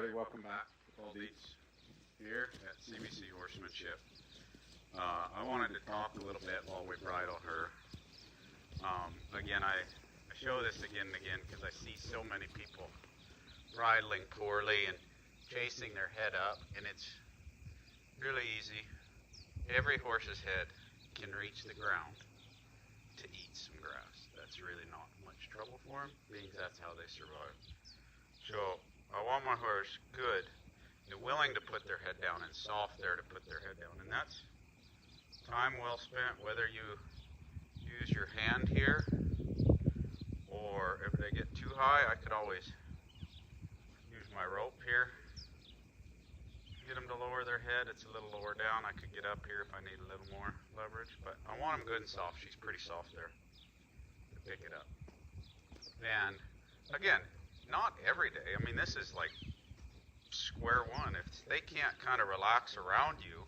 everybody, welcome back to Paul Dietz here at CBC Horsemanship. I wanted to talk a little bit while we bridle her. Again, I show this again and again because I see so many people bridling poorly and chasing their head up, and it's really easy. Every horse's head can reach the ground to eat some grass. That's really not much trouble for them, being that's how they survive. So I want my horse good and willing to put their head down and soft there to put their head down. And that's time well spent, whether you use your hand here or if they get too high, I could always use my rope here. Get them to lower their head. It's a little lower down. I could get up here if I need a little more leverage, but I want them good and soft. She's pretty soft there to pick it up. And again, not every day. I mean, this is like square one. If they can't kind of relax around you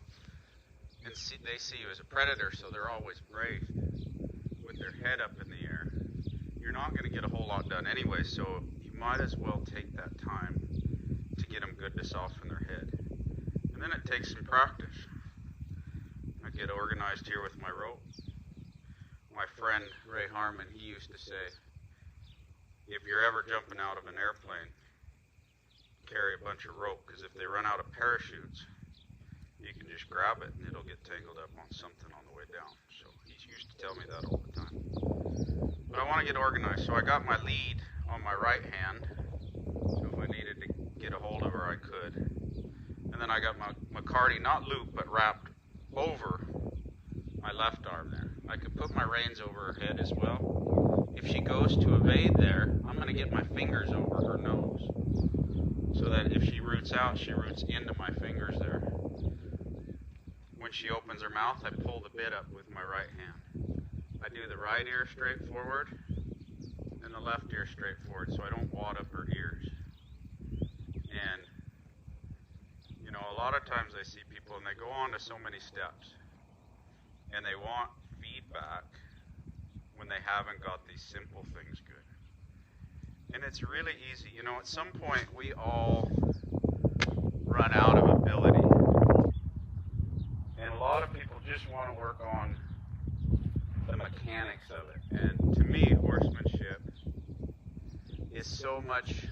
and they see you as a predator, so they're always braced with their head up in the air, you're not going to get a whole lot done anyway, so you might as well take that time to get them good to soften their head. And then it takes some practice. I get organized here with my rope. My friend Ray Harmon, he used to say, if you're ever jumping out of an airplane, carry a bunch of rope, because if they run out of parachutes, you can just grab it and it'll get tangled up on something on the way down. So he used to tell me that all the time. But I want to get organized, so I got my lead on my right hand, so if I needed to get a hold of her, I could. And then I got my McCarty, not looped, but wrapped over my left arm there. I could put my reins over her head as well. If she goes to evade there, I'm going to get my fingers over her nose, so that if she roots out, she roots into my fingers there. When she opens her mouth, I pull the bit up with my right hand. I do the right ear straight forward and the left ear straight forward, so I don't wad up her ears. And you know, a lot of times I see people and they go on to so many steps and they want feedback when they haven't got these simple things good. And it's really easy. You know, at some point we all run out of ability. And a lot of people just want to work on the mechanics of it. And to me, horsemanship is so much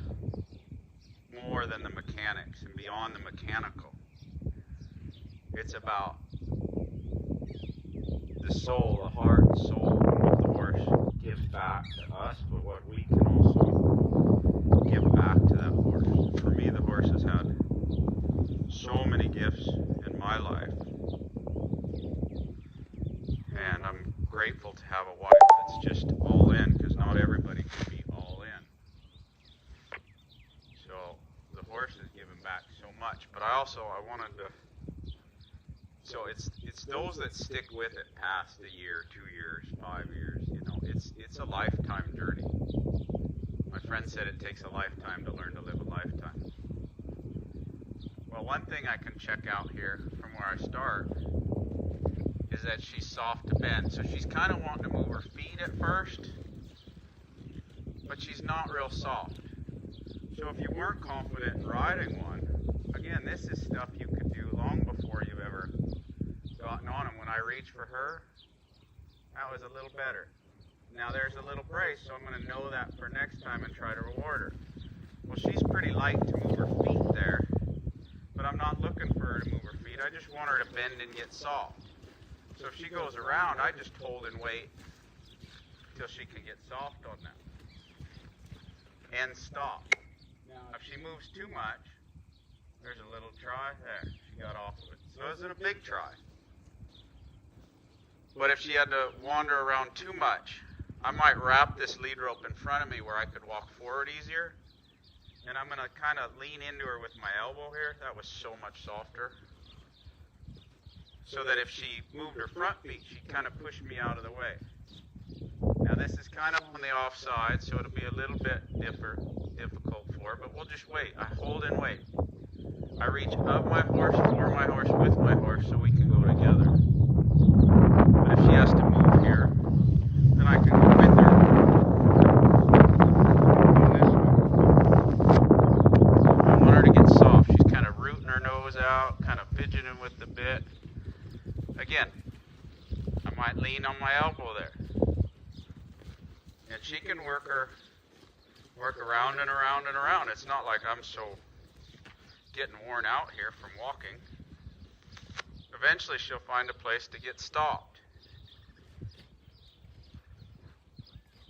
more than the mechanics and beyond the mechanical. It's about the soul, the heart and soul, and what the horse gives back to us, but what we can also give back to that horse. For me, the horse has had so many gifts in my life, and I'm grateful to have a wife that's just all in, because not everybody can be all in. So the horse has given back so much, but I wanted to. So it's those that stick with it past a year, 2 years, 5 years. You know, it's a lifetime journey. My friend said it takes a lifetime to learn to live a lifetime. Well, one thing I can check out here from where I start is that she's soft to bend. So she's kind of wanting to move her feet at first, but she's not real soft. So if you weren't confident in riding one, again, this is stuff you could do long before you've ever gotten on them. When I reach for her, that was a little better. Now there's a little brace, so I'm going to know that for next time and try to reward her. Well, she's pretty light to move her feet there, but I'm not looking for her to move her feet. I just want her to bend and get soft. So if she goes around, I just hold and wait till she can get soft on them. And stop. Now if she moves too much, there's a little try there. She got off of it. So it wasn't a big try. But if she had to wander around too much, I might wrap this lead rope in front of me where I could walk forward easier. And I'm going to kind of lean into her with my elbow here. That was so much softer. So that if she moved her front feet, she'd kind of push me out of the way. Now this is kind of on the offside, so it'll be a little bit difficult for her, but we'll just wait. I hold and wait. I reach of my horse, for my horse, with my horse, so we can go together. But if she has to move here, then I can go with her. This way. I want her to get soft. changing him with the bit. Again, I might lean on my elbow there. And she can work around and around and around. It's not like I'm so getting worn out here from walking. Eventually she'll find a place to get stopped.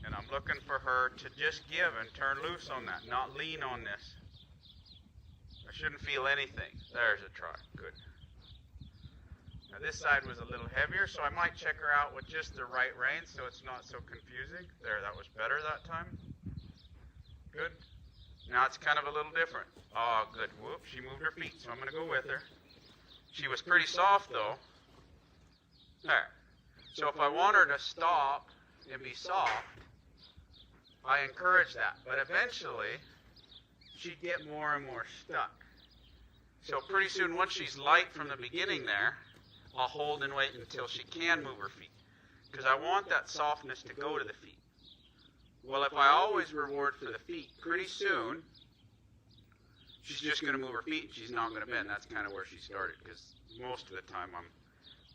And I'm looking for her to just give and turn loose on that, not lean on this. I shouldn't feel anything. There's a try. Good. Now this side was a little heavier, so I might check her out with just the right rein so it's not so confusing. There, that was better that time. Good. Now it's kind of a little different. Oh, good. Whoop, she moved her feet, so I'm going to go with her. She was pretty soft, though. There. So if I want her to stop and be soft, I encourage that. But eventually, she'd get more and more stuck. So pretty soon, once she's light from the beginning there, I'll hold and wait until she can move her feet. Because I want that softness to go to the feet. Well, if I always reward for the feet, pretty soon, she's just going to move her feet and she's not going to bend. That's kind of where she started, because most of the time I'm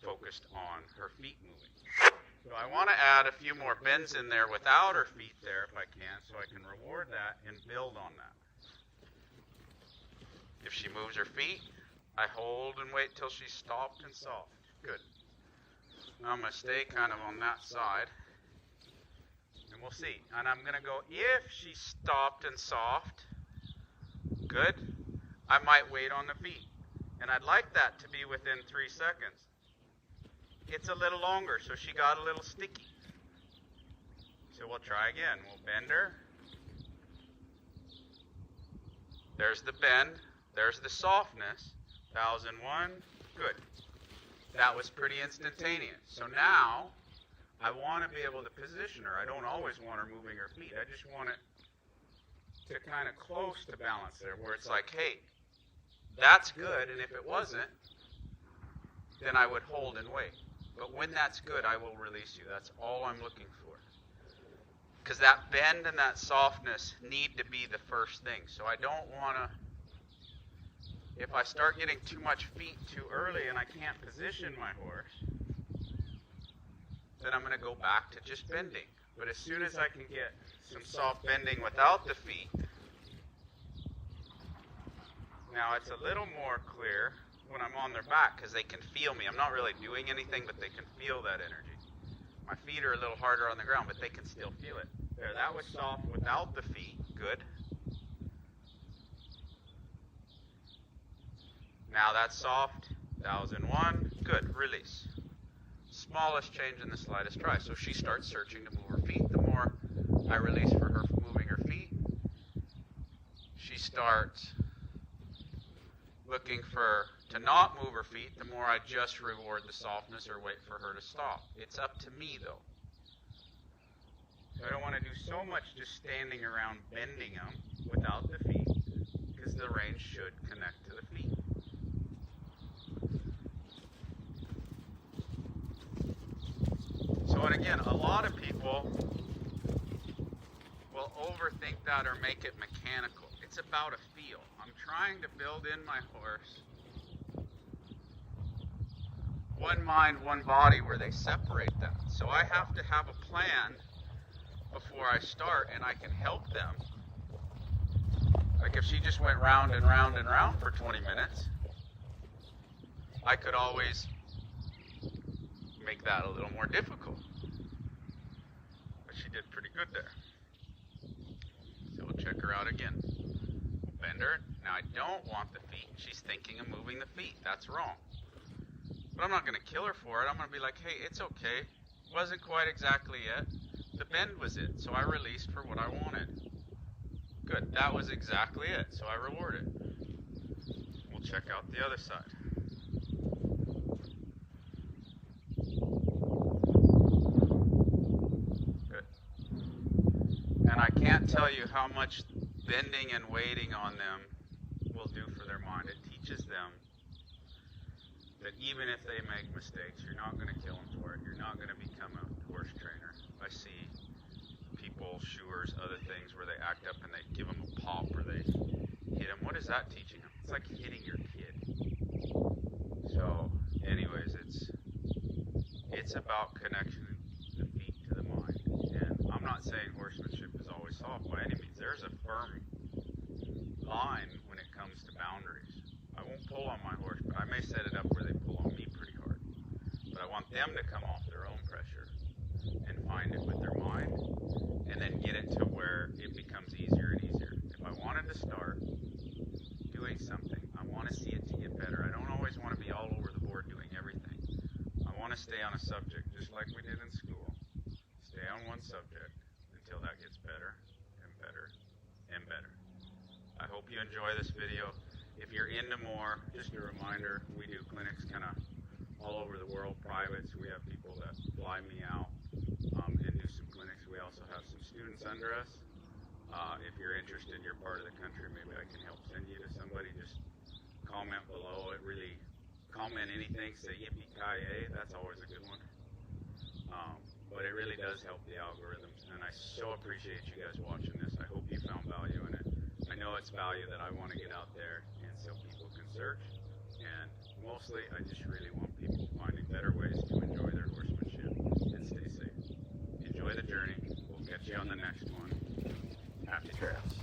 focused on her feet moving. So I want to add a few more bends in there without her feet there if I can, so I can reward that and build on that. If she moves her feet, I hold and wait till she's stopped and soft. Good. Now I'm going to stay kind of on that side. And we'll see. And I'm going to go, if she's stopped and soft, good, I might wait on the feet. And I'd like that to be within 3 seconds. It's a little longer, so she got a little sticky. So we'll try again. We'll bend her. There's the bend. There's the softness. 1001. Good. That was pretty instantaneous. So now, I want to be able to position her. I don't always want her moving her feet. I just want it to kind of close to balance there, where it's like, hey, that's good, and if it wasn't, then I would hold and wait. But when that's good, I will release you. That's all I'm looking for. Because that bend and that softness need to be the first thing. So I don't want to, if I start getting too much feet too early and I can't position my horse, then I'm going to go back to just bending. But as soon as I can get some soft bending without the feet, now it's a little more clear when I'm on their back because they can feel me. I'm not really doing anything, but they can feel that energy. My feet are a little harder on the ground, but they can still feel it. There, that was soft without the feet. Good. Now that's soft. 1001. Good. Release. Smallest change in the slightest try. So she starts searching to move her feet. The more I release for her moving her feet, she starts looking to not move her feet. The more I just reward the softness or wait for her to stop. It's up to me, though. So I don't want to do so much just standing around bending them without the feet, because the reins should connect to the feet. So, and again, a lot of people will overthink that or make it mechanical. It's about a feel. I'm trying to build in my horse one mind, one body, where they separate that. So I have to have a plan before I start, and I can help them. Like if she just went round and round and round for 20 minutes, I could always make that a little more difficult. But she did pretty good there. So we'll check her out again. We'll bend her. Now I don't want the feet. She's thinking of moving the feet. That's wrong. But I'm not going to kill her for it. I'm going to be like, hey, it's okay. Wasn't quite exactly it. The bend was it. So I released for what I wanted. Good. That was exactly it. So I rewarded. We'll check out the other side. Good. And I can't tell you how much bending and waiting on them will do for their mind. It teaches them that even if they make mistakes, you're not going to kill them for it. You're not going to become a horse trainer. I see people, shoers, other things where they act up and they give them a pop or they hit them. What is that teaching them? It's like hitting your kid. So, anyways, it's about connection the feet to the mind. And I'm not saying horsemanship is always soft by any means. There's a firm line when it comes to boundaries. I won't pull on my horse, but I may set it up where they pull on me pretty hard. But I want them to come off their own pressure and find it with their mind, and then get it to where it becomes easier and easier. If I wanted to start doing something, I want to see it to get better. I don't always want to be all over the board doing everything. I want to stay on a subject, just like we did in school. Stay on one subject until that gets better and better and better. I hope you enjoy this video. If you're into more, just a reminder, we do clinics kind of all over the world, privates. We have people that fly me out and do some clinics. We also have some students under us. If you're interested in your part of the country, maybe I can help send you to somebody. Just comment below. Comment anything, say yippee-ki-yay. That's always a good one. But it really does help the algorithms, and I so appreciate you guys watching this. I hope you found value in it. I know it's value that I want to get out there, and so people can search. And mostly, I just really want people finding better ways to enjoy their horsemanship and stay safe. Enjoy the journey. We'll catch you on the next one. Happy trails.